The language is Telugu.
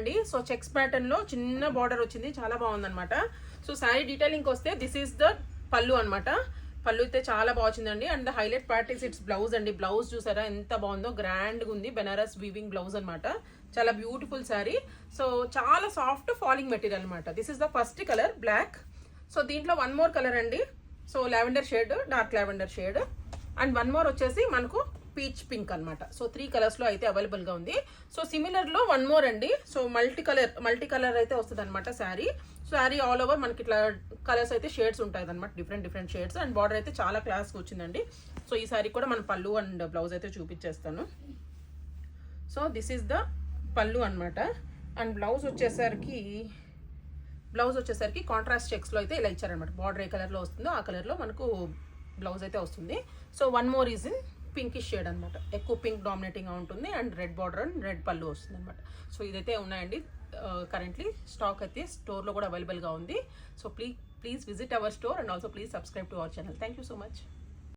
అండి. సో చెక్స్ ప్యాటర్న్ లో చిన్న బార్డర్ వచ్చింది, చాలా బాగుందన్నమాట. సో శారీ డీటెయిలింగ్ వస్తే దిస్ ఈస్ ద పళ్ళు అనమాట. పళ్ళు అయితే చాలా బాగుందండి. And highlight part is it's blouse అండి. బ్లౌజ్ చూసారా ఎంత బాగుందో, గ్రాండ్ గా ఉంది. బెనారస్ వీవింగ్ బ్లౌజ్ అనమాట. చాలా బ్యూటిఫుల్ శారీ. సో చాలా సాఫ్ట్ ఫాలింగ్ మెటీరియల్ అనమాట. This is the first colour black. So దీంట్లో వన్ మోర్ కలర్ అండి. So lavender shade, dark lavender shade, and one more వచ్చేసి మనకు పీచ్ పింక్ అనమాట. సో 3 కలర్స్ లో అయితే అవైలబుల్ గా ఉంది. సో సిమిలర్ లో వన్ మోర్ అండి. సో మల్టీ కలర్ అయితే వస్తుంది అనమాట శారీ. శారీ ఆల్ ఓవర్ మనకి ఇట్లా కలర్స్ అయితే షేడ్స్ ఉంటాయి అనమాట, డిఫరెంట్ షేడ్స్. అండ్ బార్డర్ అయితే చాలా క్లాస్ గా వచ్చిందండి. సో ఈ శారీ కూడా మన పళ్ళు అండ్ బ్లౌజ్ అయితే చూపించేస్తాను. సో దిస్ ఈస్ ద పళ్ళు అనమాట. అండ్ బ్లౌజ్ వచ్చేసరికి కాంట్రాస్ట్ చెక్స్ లో అయితే ఇలా ఇచ్చారనమాట. బార్డర్ ఏ కలర్ లో వస్తుందో ఆ కలర్ లో మనకు బ్లౌజ్ అయితే వస్తుంది. So one more is in pinkish shade అనమాట. ఎక్కువ పింక్ డామినేటింగ్ గా ఉంటుంది. And red border and red పళ్ళు వస్తుంది అనమాట. సో ఇదైతే ఉన్నాయండి. కరెంట్లీ స్టాక్ అయితే స్టోర్ లో కూడా అవైలబుల్ గా ఉంది. So please visit our store and also please subscribe to our channel. Thank you so much.